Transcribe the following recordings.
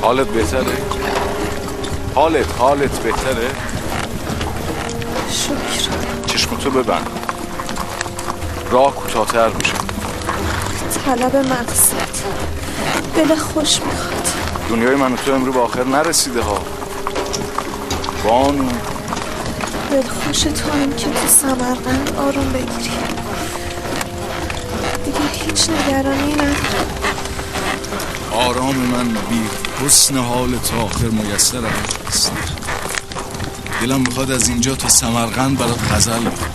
حالت بهتره؟ حالت بهتره؟ شکر. چشمتو ببند، راه کوتاه‌تر میشه. طلب مقصد دل خوش میخواد. دنیای من و تو امرو به آخر نرسیده ها بانو. دل خوش تو هم که تو سمرقند آروم بگیری، دیگه هیچ نگرانی ندارم. آرام من بی حسن حال تا آخر میسر است. دلم میخواد از اینجا تا سمرقند برات غزل بخونم.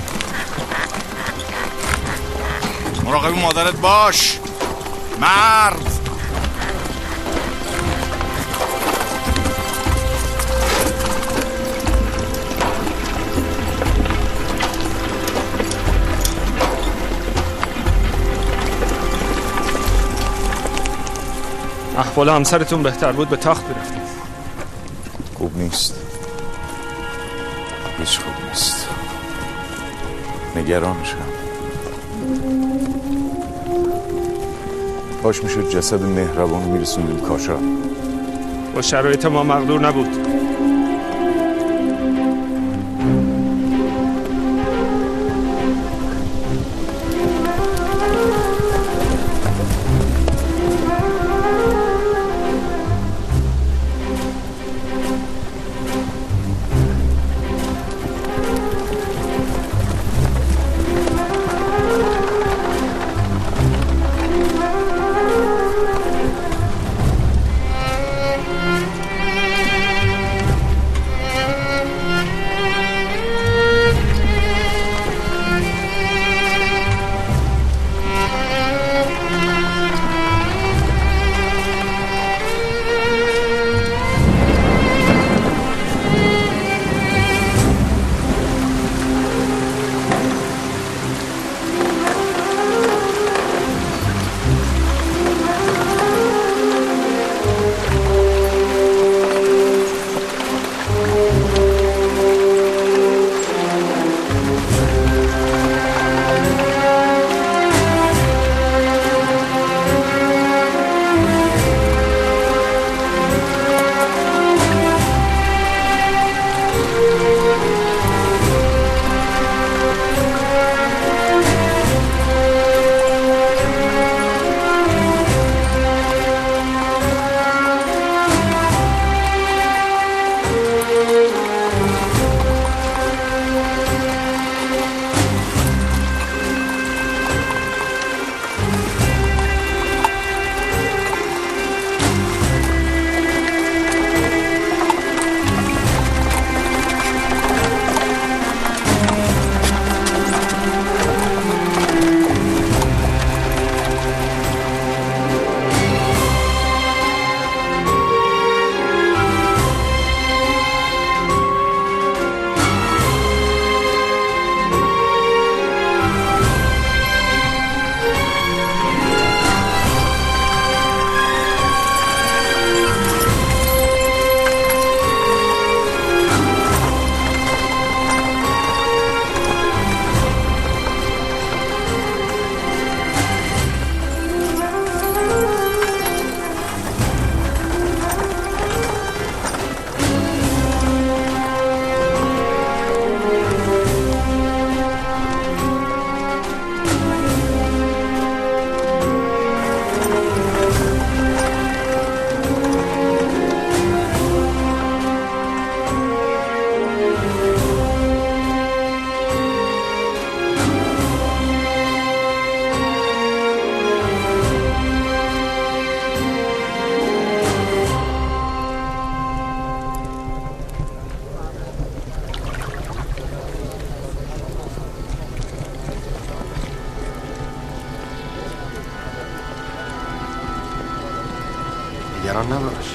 مراقب مادرت باش مرد. احوال همسرتون بهتر بود به تخت برفتید. خوب نیست، هیچ خوب نیست. نگرانشم. باش میشد جسد مهربان میرسوندیم کاشان. با شرایط ما مقدور نبود. نگران نباش.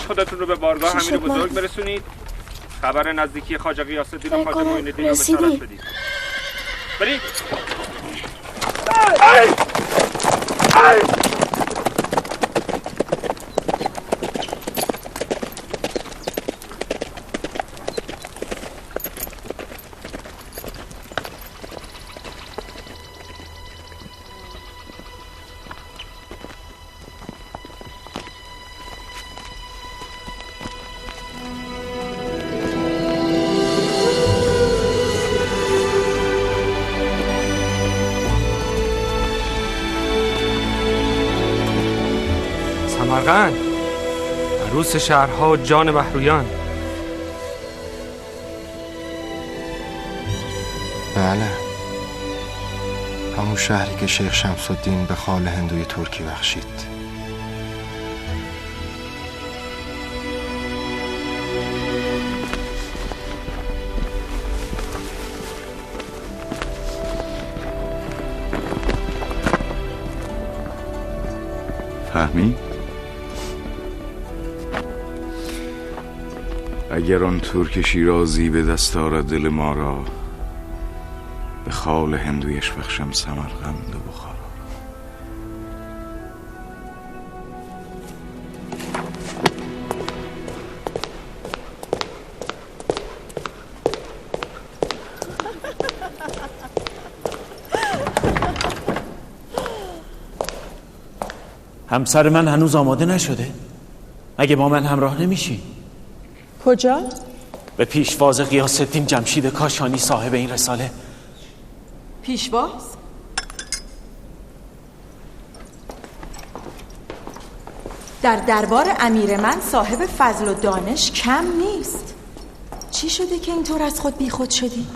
خودتون رو به بارگاه امیر بزرگ برسونید. خبر نزدیکی خواجه غیاث الدین و خواجه معین الدین رو بشارت بدید. برید. سمرقند، عروس شهرها و جان بهرویان. بله، همون شهری که شیخ شمس الدین به خال هندوی ترکی بخشید. فهمی؟ اگر آن ترک شیرازی به دست آرد دل ما را، به خال هندویش بخشم سمرقند و بخارا. همسر من هنوز آماده نشده؟ اگه با من همراه نمیشی؟ کجا؟ به پیشواز غیاث الدین جمشید کاشانی صاحب این رساله. پیشواز؟ در دربار امیر من صاحب فضل و دانش کم نیست. چی شده که اینطور از خود بی خود شدی؟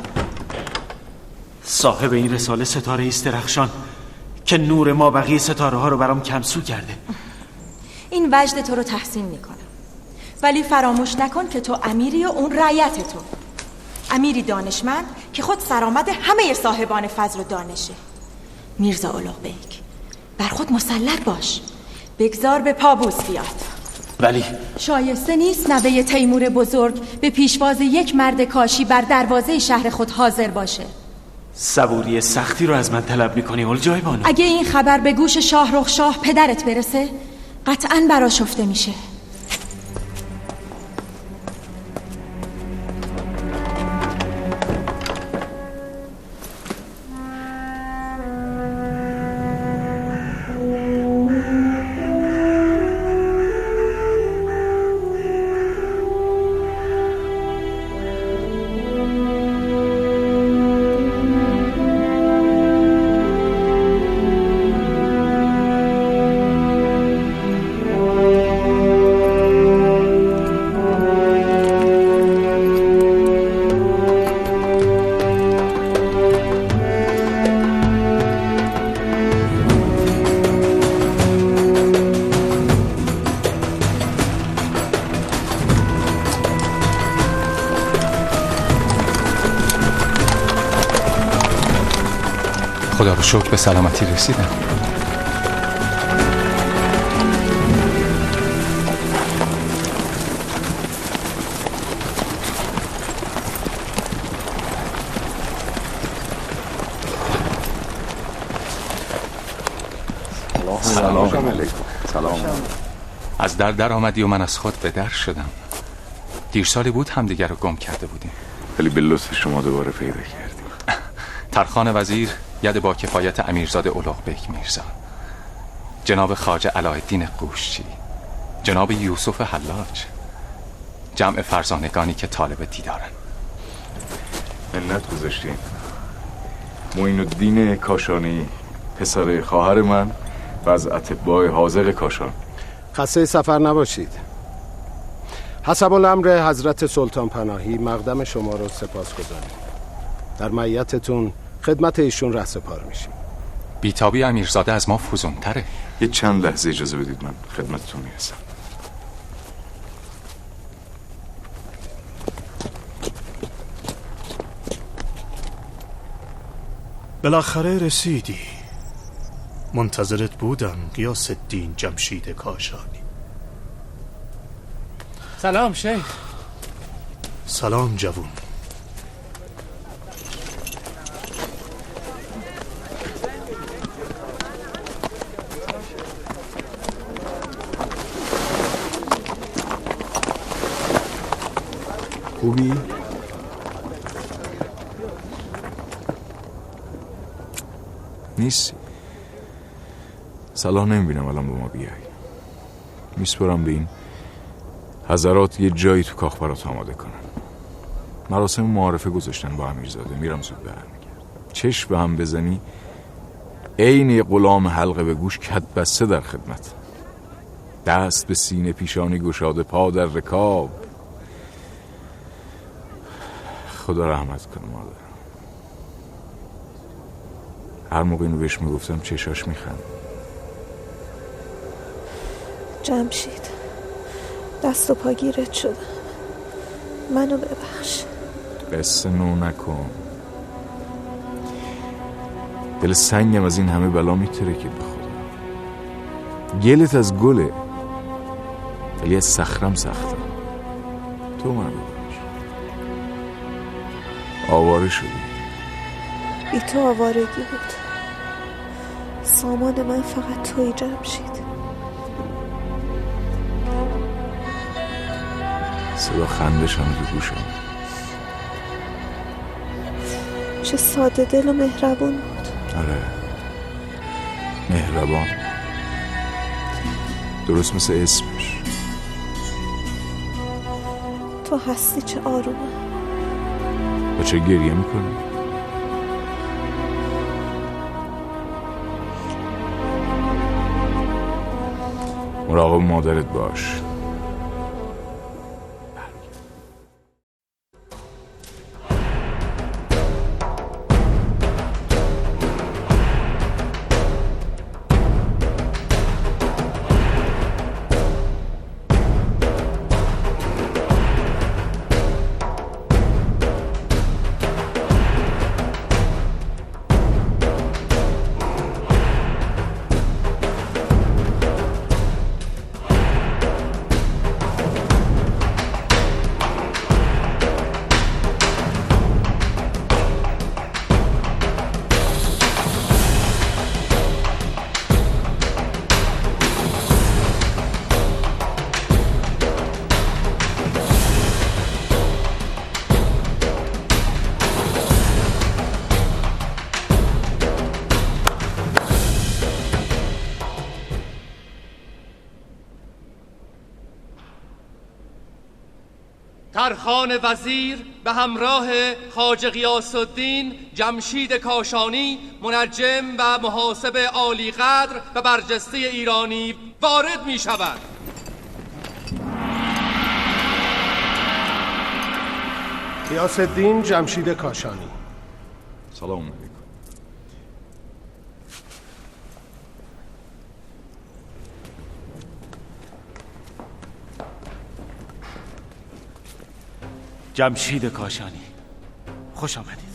صاحب این رساله ستاره است درخشان که نور ما بقیه ستاره ها رو برام کمسو کرده. این وجد تو رو تحسین میکنم، ولی فراموش نکن که تو امیری و اون رعیت تو. امیری دانشمند که خود سرآمد همه صاحبان فضل و دانشه. میرزا اولغ بیگ، بر خود مسلط باش، بگذار به پابوس بیاد. ولی شایسته نیست نوه تیمور بزرگ به پیشواز یک مرد کاشی بر دروازه شهر خود حاضر باشه. صبوری سختی رو از من طلب میکنی اولجای بانو. اگه این خبر به گوش شاهرخ شاه پدرت برسه، قطعاً برآشفته میشه. خدا رو شکر به سلامتی رسیدم. سلام علیکم. سلام. از در آمدی و من از خود به در شدم. دیر سالی بود همدیگر رو گم کرده بودیم. ولی به لطف شما دوباره پیدا کردیم. ترخان وزیر ید با کفایت امیرزاده اولغ بیگ میرزا، جناب خواجه علاءالدین قوشچی، جناب یوسف حلاج، جمع فرزانگانی که طالب دیدارن. منت گذاشتیم. معین الدین کاشانی، پسر خواهر من و از اتباع حاذق کاشان. خسته سفر نباشید. حسب الامر حضرت سلطان پناهی مقدم شما رو سپاسگزاریم. در معیتتون خدمت ایشون رهسپار میشیم. بیتابی امیرزاده از ما فزونتره. یه چند لحظه اجازه بدید من خدمتتون میرسم. بالاخره رسیدی. منتظرت بودم غیاث الدین جمشید کاشانی. سلام شیخ. سلام جوون. خوبی؟ نیستی؟ صلاح نمیبینم الان با ما بیای. میسپرم به این حضرات یه جایی تو کاخ برات آماده کنن. مراسم معارفه گذاشتن با امیرزاده. میرم زود برمیگردم. چشم به هم بزنی عین یه غلام حلقه به گوش کت بسته در خدمت. دست به سینه پیشانی گشاده، پا در رکاب. خدا رحمت کنه مادر. هر موقع اینو بهش میگفتم چشاش میخند. جمشید، دست و پا گیرت شدم، منو ببخش. قصه نو نکن. دل سنگم از این همه بلا میترکید به خدا. گلت از گله ولی از صخرم سخته. تو منو ببخش. آواره شدی. بی تو آوارگی بود. سامان من فقط تویی جمشید. صدا خندش هم تو گوشم. چه ساده دل و مهربون بود. آره مهربان، درست مثل اسمش. تو هستی چه آرومه. و چه گریه میکنی؟ مراقب مادرت باش. ترخان وزیر به همراه خواجه غیاث الدین جمشید کاشانی، منجم و محاسب عالی قدر و برجسته ایرانی وارد می شود. غیاث الدین جمشید کاشانی. سلام علیکم. جمشید کاشانی، خوش آمدید.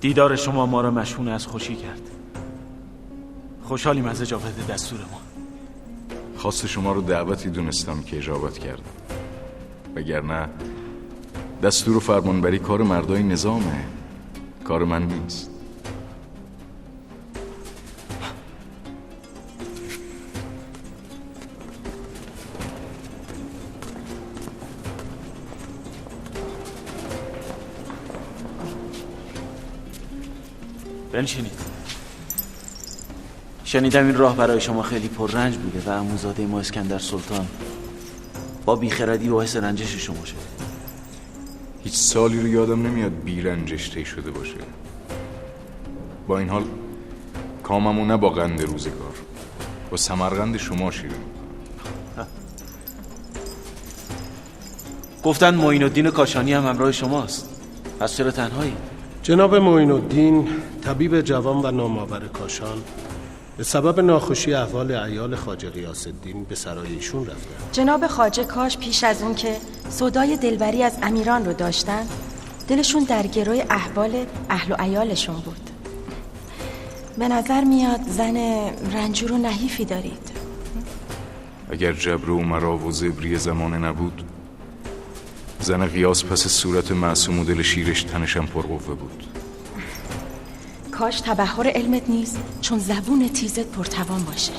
دیدار شما ما را مشحون از خوشی کرد. خوشحالیم از اجابت دستور ما. خواست شما رو دعوتی دونستم که اجابت کردم، وگرنه دستور و فرمانبری کار مردای نظامه، کار من نیست. بنشینید. شنیدم این راه برای شما خیلی پررنج بوده و عموزاده ما اسکندر سلطان با بیخردی و حس رنجش شما شده. هیچ سالی رو یادم نمیاد بیرنجش طی شده باشه. با این حال کاممو نه با قند روزگار، با سمرقند شما شیرین. گفتن معین الدین کاشانی هم همراه شماست، پس چرا تنهایی؟ جناب معین الدین طبیب جوان و نامآور کاشان به سبب ناخوشی احوال عیال خواجه غیاث الدین به سرای ایشون رفتن. جناب خواجه کاش پیش از اون که سودای دلبری از امیران رو داشتن، دلشون در گروی احوال اهل و عیالشون بود. به نظر میاد زن رنجور و نحیفی دارید. اگر جبر و مرا و زبری زمانه نبود، زن قیاس پس صورت معصوم و دل شیرش تنشم پرقوه بود. کاش تبحر علمت نیست، چون زبون تیزت پرتوان باشه.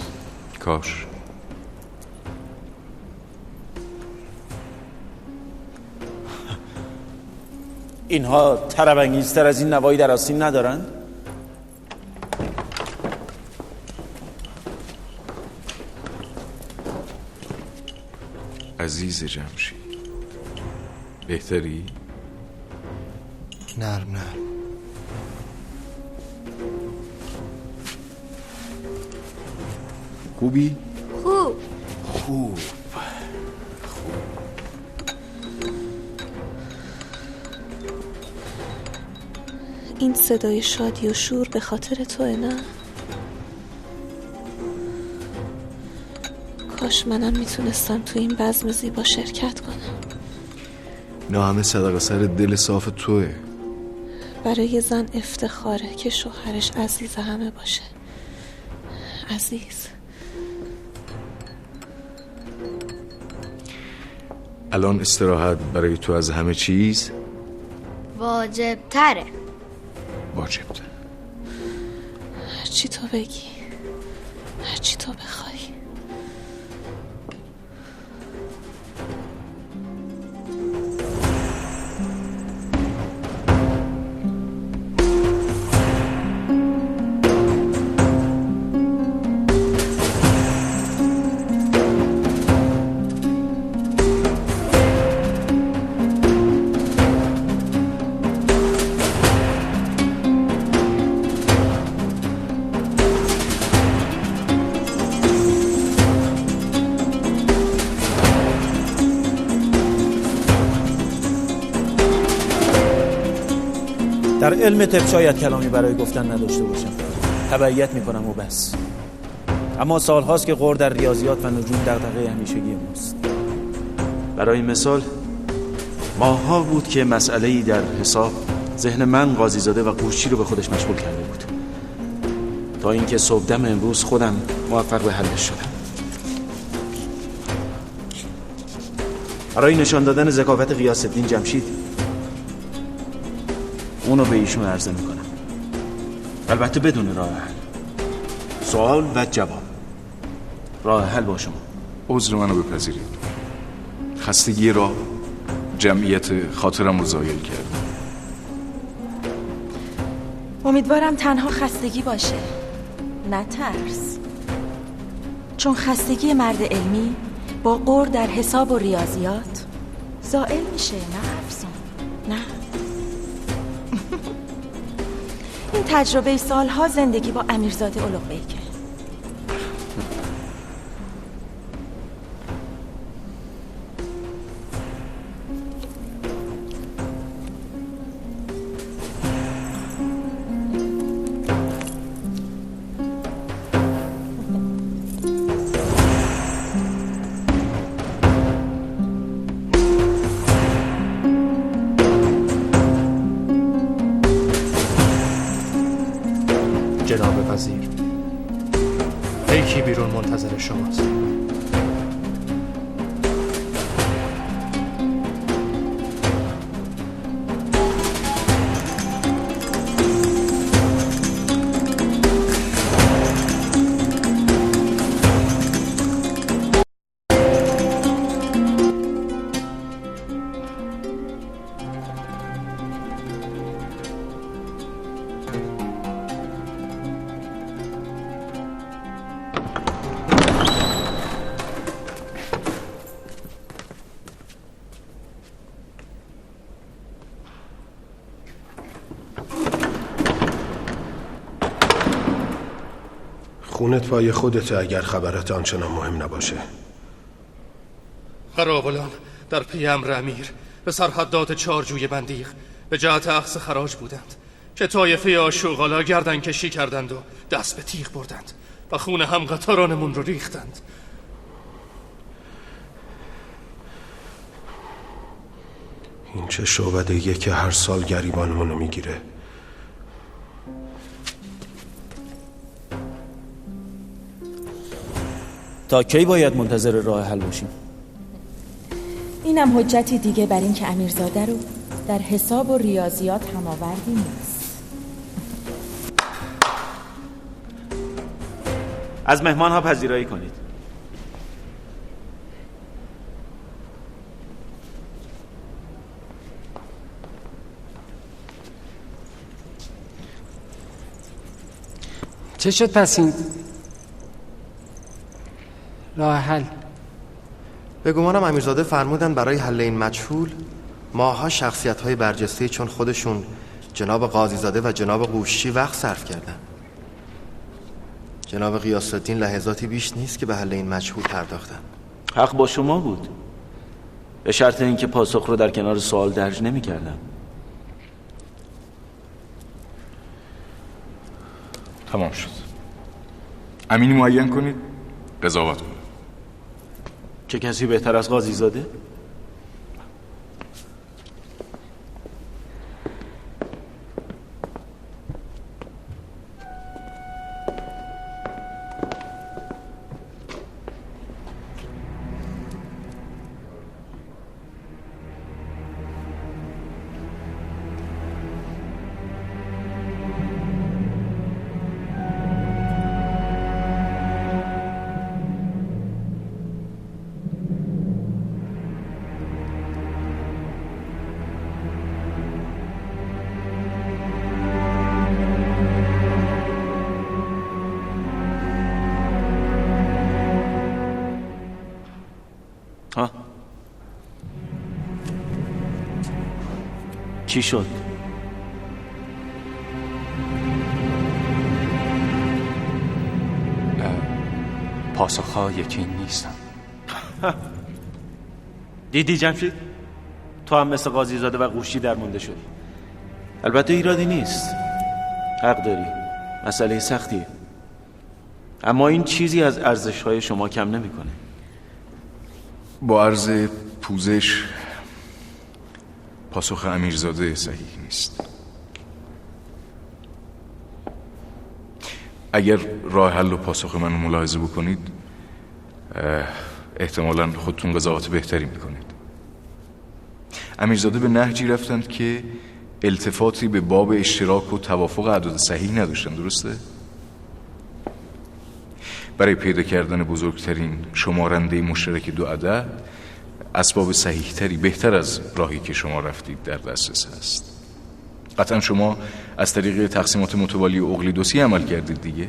کاش. اینها طرب‌انگیزتر از این نوایی در آستین ندارند؟ عزیز جمشید، بهتری؟ نرم. خوبی؟ خوب. این صدای شادی و شور به خاطر توئه نه؟ کاش منم میتونستم تو این بزم زیبا شرکت کنم. نه، همه صدقه سر دل صاف توئه. برای زن افتخاره که شوهرش عزیز همه باشه. عزیز. الان استراحت برای تو از همه چیز واجب تره. واجب تره. هرچی تو بگی، هرچی تو بخوای. در علم طب شاید کلامی برای گفتن نداشته باشم، تبعیت میکنم و بس. اما سالهاست که غور در ریاضیات و نجوم دغدغه همیشگی ماست. برای مثال ماها بود که مسئله‌ای در حساب ذهن من قاضی زاده و قوشی رو به خودش مشغول کرده بود، تا اینکه صبحدم امروز خودم موفق به حلش شدم. برای نشان دادن ذکاوت غیاث الدین جمشید اونو به ایشون عرضه میکنم، البته بدون راه حل. سوال و جواب. راه حل با شما. عذر منو بپذیرید، خستگی راه جمعیت خاطرم رو زایل کرد. امیدوارم تنها خستگی باشه، نه ترس. چون خستگی مرد علمی با غور در حساب و ریاضیات زائل میشه، نه افزون. نه این تجربه سالها زندگی با امیرزاده اولوغبیکه. جناب وزیر، پیکی بیرون منتظر شماست. خونت پای خودته اگر خبرت آنچنان مهم نباشه. قراولان در پی امر امیر به سرحدات چارجوی بندیق به جهت اخذ خراج بودند که طایفه آشوغالا گردن کشی کردند و دست به تیغ بردند و خون همقطارانمون رو ریختند. این چه شعبده‌ایه که هر سال گریبانمونو میگیره؟ تا کی باید منتظر راه حل باشیم؟ اینم حجتی دیگه بر این که امیرزاده رو در حساب و ریاضیات هماوردی نیست. از مهمان ها پذیرایی کنید. چه شد پس این راه حل؟ به گمانم امیرزاده فرمودن برای حل این مجهول ماها شخصیت‌های برجسته چون خودشون جناب قاضیزاده و جناب قوشچی وقت صرف کردن. جناب غیاث الدین لحظاتی بیش نیست که به حل این مجهول پرداختن. حق با شما بود، به شرط اینکه پاسخ رو در کنار سوال درج نمی‌کردم. تمام شد. امینی معین کنید، قضاوت کنید. چه کسی بهتر از قاضیزاده؟ چی شد؟ پاسخها یکی نیستن. دیدی جمشید؟ تو هم مثل قاضیزاده و قوشچی درمونده شدی. البته ایرادی نیست، حق داری، مسئله سختیه، اما این چیزی از ارزش‌های شما کم نمی‌کنه. با عرض پوزش پاسخ امیرزاده صحیح نیست. اگر راه حل و پاسخ منو ملاحظه بکنید احتمالاً خودتون قضاوت بهتری میکنید. امیرزاده به نهجی رفتند که التفاتی به باب اشتراک و توافق اعداد صحیح نداشتن، درسته؟ برای پیدا کردن بزرگترین شمارنده مشترک دو عدد اسباب صحیح تری بهتر از راهی که شما رفتید در دسترس هست. قطعا شما از طریق تقسیمات متوالی و اقلیدوسی عمل کردید دیگه.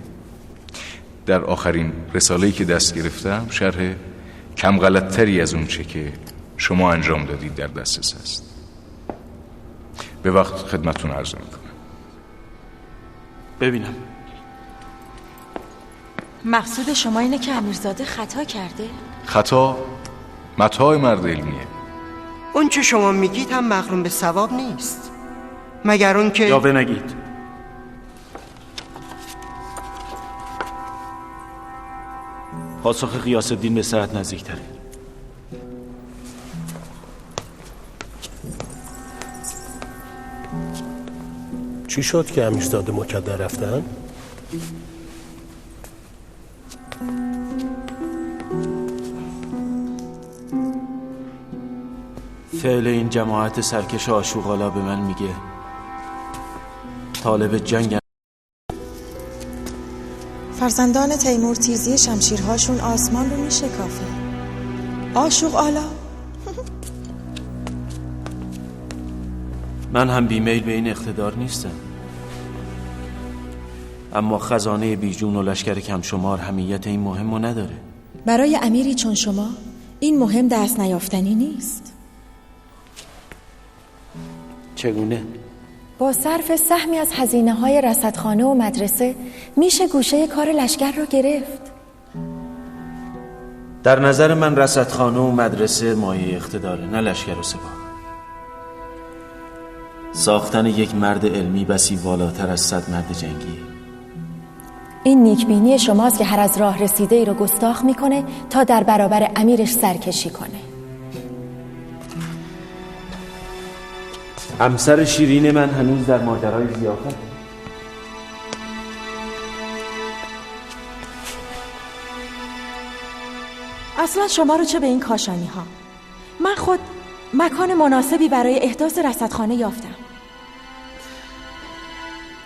در آخرین رساله‌ای که دست گرفتم شرح کم غلط تری از اون چه که شما انجام دادید در دسترس هست. به وقت خدمتتون عرض میکنم. ببینم مقصود شما اینه که امیرزاده خطا کرده؟ خطا متاع مرد علمیه. اون چه شما میگید هم مغروم به ثواب نیست، مگر اون که یاوه نگید. پاسخ غیاث الدین به صحت نزدیک‌تره. چی شد که امیرزاده مکدر رفتن؟ فعل این جماعت سرکش آشوقالا به من میگه طالب جنگ. فرزندان تیمور تیزی شمشیرهاشون آسمان رو میشکافه. آشوقالا من هم بیمیل به این اقتدار نیستم، اما خزانه بیجون و لشکر کم شمار همیت این مهم رو نداره. برای امیری چون شما این مهم دست نیافتنی نیست. چگونه؟ با صرف سهمی از هزینه‌های رصدخانه و مدرسه میشه گوشه کار لشکر رو گرفت. در نظر من رصدخانه و مدرسه مایه اقتداره، نه لشکر و سپاه. ساختن یک مرد علمی بسی والاتر از 100 مرد جنگی. این نیکبینی شماست که هر از راه رسیده ای رو گستاخ میکنه تا در برابر امیرش سرکشی کنه. همسر شیرین من هنوز در ماجرای ضیافت. اصلا شما رو چه به این کاشانی ها؟ من خود مکان مناسبی برای احداث رصدخانه یافتم.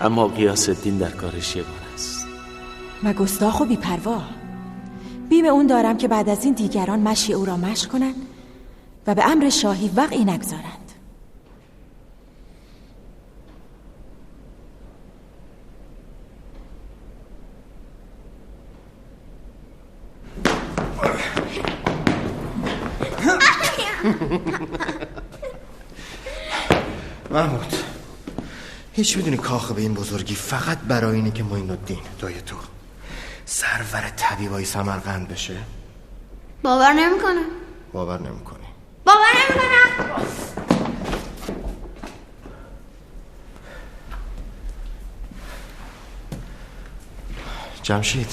اما غیاث الدین در کارش یگانه است و گستاخ و بی‌پروا. بیم اون دارم که بعد از این دیگران مشی او را مشی کنند و به امر شاهی وقعی نگذارند. محمود، هیچ میدونی کاخ به این بزرگی فقط برای اینه که معین الدین دای تو سرور طبیبای سمرقند بشه؟ باور نمیکنم. باور نمیکنی؟ باور نمیکنم. جمشید،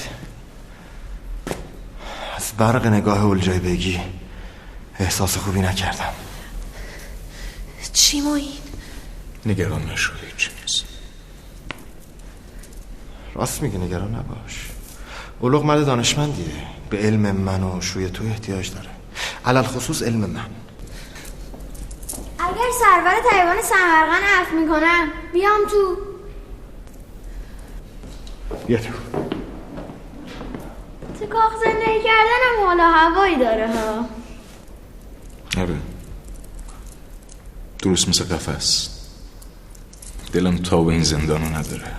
از برق نگاه اولجای بگی احساس خوبی نکردم. چی معین؟ نگران نشو، هیچ نیست. راست میگه، نگران نباش. اولوغ مرد دانشمندیه، به علم من و شوی تو احتیاج داره، علل خصوص علم من. اگر سرور طبیبان سمرقند حرف میکنن بیام تو. بیا تو. تو کاخ زندگی کردنم حالا هوایی داره ها. آره، درست مثل قفس. دلم تا به این زندانو نداره.